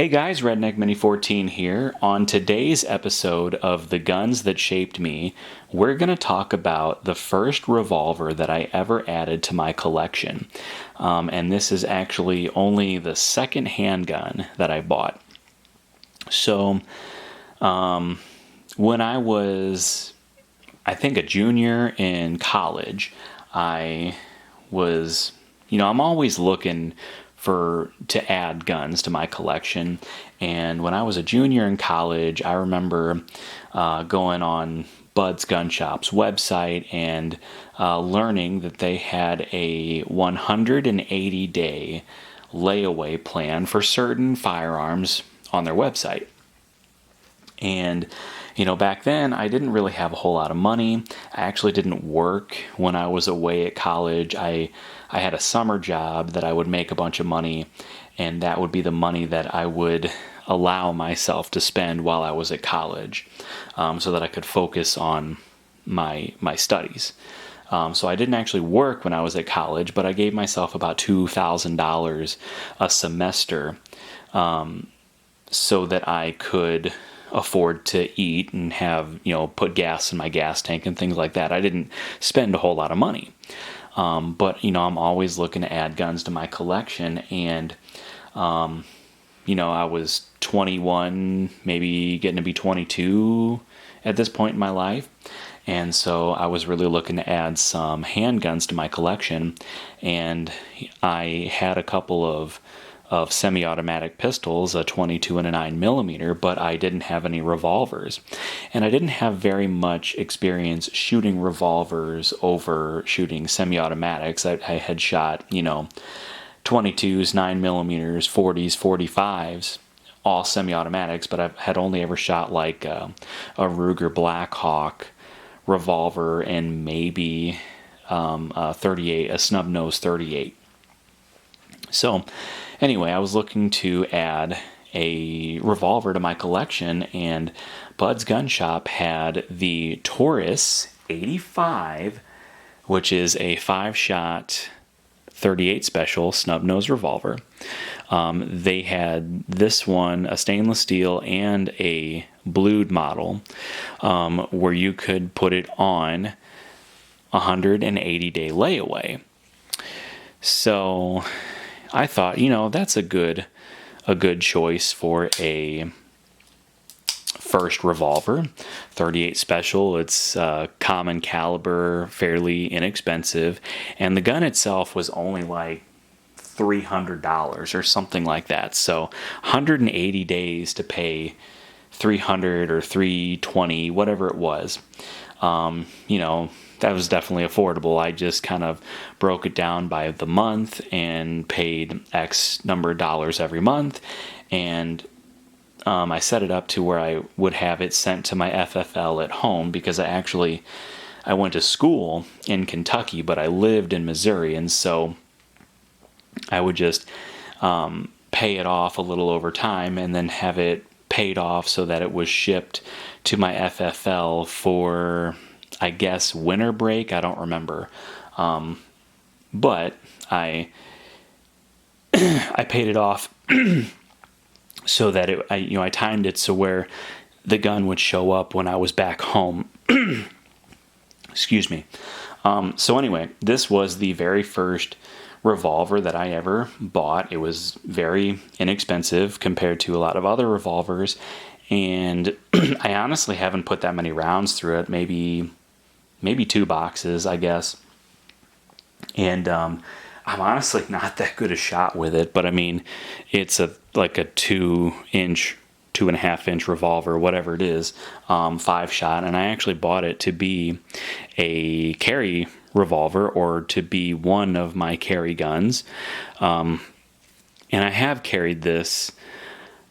Hey guys, Redneck Mini 14 here. On today's episode of The Guns That Shaped Me, we're going to talk about the first revolver that I ever added to my collection. And this is actually only the second handgun that I bought. So, when I was, I think, a junior in college, I was, I'm always looking to add guns to my collection. And when I was a junior in college, I remember going on Bud's Gun Shop's website and learning that they had a 180-day layaway plan for certain firearms on their website. And, back then I didn't really have a whole lot of money. I actually didn't work when I was away at college. I had a summer job that I would make a bunch of money, and that would be the money that I would allow myself to spend while I was at college, so that I could focus on my studies. So I didn't actually work when I was at college, but I gave myself about $2,000 a semester, so that I could afford to eat and have, put gas in my gas tank and things like that. I didn't spend a whole lot of money. But, I'm always looking to add guns to my collection. And, I was 21, maybe getting to be 22 at this point in my life. And so I was really looking to add some handguns to my collection. And I had a couple of semi-automatic pistols, a 22 and a 9mm, but I didn't have any revolvers. And I didn't have very much experience shooting revolvers over shooting semi-automatics. I had shot, 22s, 9mm, 40s, 45s, all semi-automatics, but I had only ever shot like a Ruger Blackhawk revolver and maybe a 38, a snub-nose 38. So anyway, I was looking to add a revolver to my collection, and Bud's Gun Shop had the Taurus 85, which is a 5-shot 38 special snub-nose revolver. They had this one, a stainless steel and a blued model, where you could put it on 180-day layaway. So I thought, that's a good choice for a first revolver. 38 special, it's common caliber, fairly inexpensive, and the gun itself was only like $300 or something like that. So 180 days to pay $300 or $320, whatever it was. That was definitely affordable. I just kind of broke it down by the month and paid X number of dollars every month. And I set it up to where I would have it sent to my FFL at home, because I went to school in Kentucky, but I lived in Missouri. And so I would just pay it off a little over time and then have it paid off so that it was shipped to my FFL for, I guess, winter break. I don't remember. But I paid it off so that I timed it so where the gun would show up when I was back home. Excuse me. So anyway, this was the very first revolver that I ever bought. It was very inexpensive compared to a lot of other revolvers. And I honestly haven't put that many rounds through it. Maybe 2 boxes, I guess. And I'm honestly not that good a shot with it, but I mean, it's like a 2.5-inch revolver, whatever it is, 5-shot, and I actually bought it to be a carry revolver, or to be one of my carry guns. And I have carried this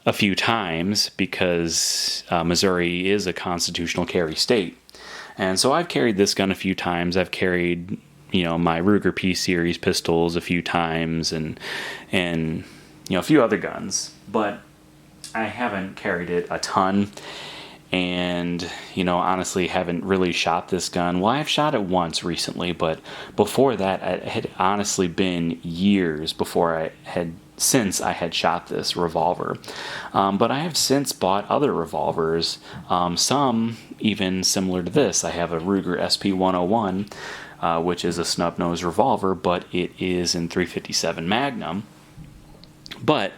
a few times because Missouri is a constitutional carry state. And so I've carried this gun a few times. I've carried, my Ruger P Series pistols a few times, and a few other guns, but I haven't carried it a ton. and honestly haven't really shot this gun. Well, I've shot it once recently, but before that it had honestly been years since I had shot this revolver. But I have since bought other revolvers, some even similar to this. I have a Ruger SP-101, which is a snub-nose revolver, but it is in .357 Magnum. But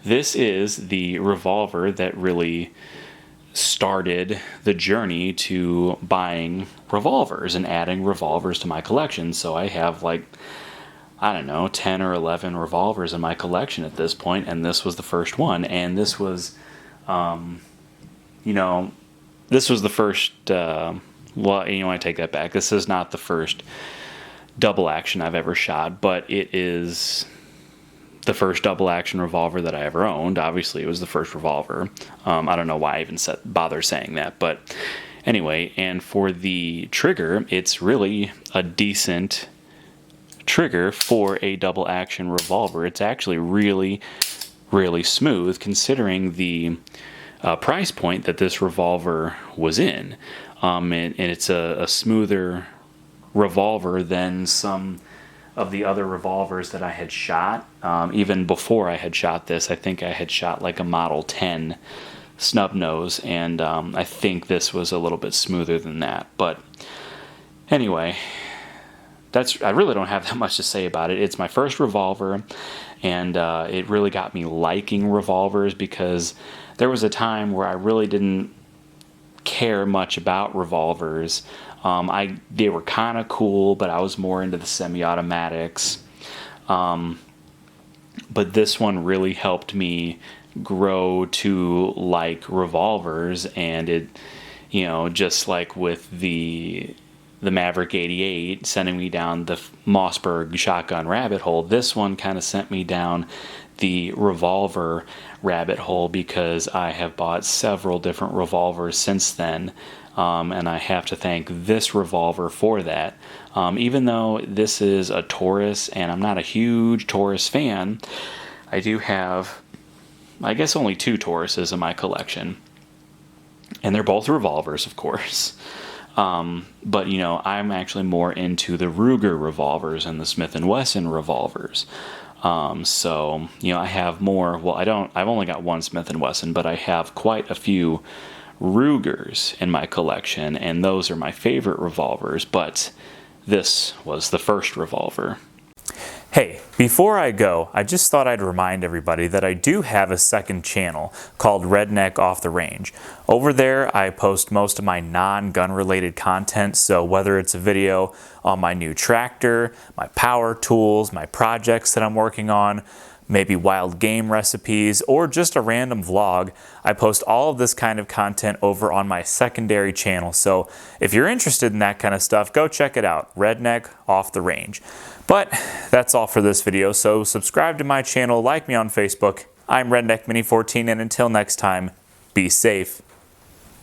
this is the revolver that really started the journey to buying revolvers and adding revolvers to my collection. So I have, like, I don't know, 10 or 11 revolvers in my collection at this point, and this was the first one. And this was, this was the first, I take that back. This is not the first double action I've ever shot, but it is the first double action revolver that I ever owned. Obviously, it was the first revolver. I don't know why I even bother saying that, but anyway. And for the trigger, it's really a decent trigger for a double action revolver. It's actually really, really smooth considering the price point that this revolver was in. And it's a smoother revolver than some of the other revolvers that I had shot. Even before I had shot this, I think I had shot like a Model 10 snub nose, and I think this was a little bit smoother than that. But anyway, I really don't have that much to say about it. It's my first revolver, and it really got me liking revolvers, because there was a time where I really didn't care much about revolvers. They were kind of cool, but I was more into the semi-automatics. But this one really helped me grow to like revolvers, and it, just like with the Maverick 88 sending me down the Mossberg shotgun rabbit hole, this one kind of sent me down the revolver rabbit hole, because I have bought several different revolvers since then. And I have to thank this revolver for that. Even though this is a Taurus, and I'm not a huge Taurus fan, I do have, I guess, only 2 Tauruses in my collection. And they're both revolvers, of course. But, I'm actually more into the Ruger revolvers and the Smith & Wesson revolvers. So, I have more, I've only got one Smith & Wesson, but I have quite a few Rugers in my collection, and those are my favorite revolvers, but this was the first revolver. Hey, before I go, I just thought I'd remind everybody that I do have a second channel called Redneck Off the Range. Over there, I post most of my non-gun related content, so whether it's a video on my new tractor, my power tools, my projects that I'm working on, maybe wild game recipes, or just a random vlog, I post all of this kind of content over on my secondary channel. So if you're interested in that kind of stuff, go check it out, Redneck Off the Range. But that's all for this video, so subscribe to my channel, like me on Facebook. I'm Redneck Mini 14, and until next time, be safe.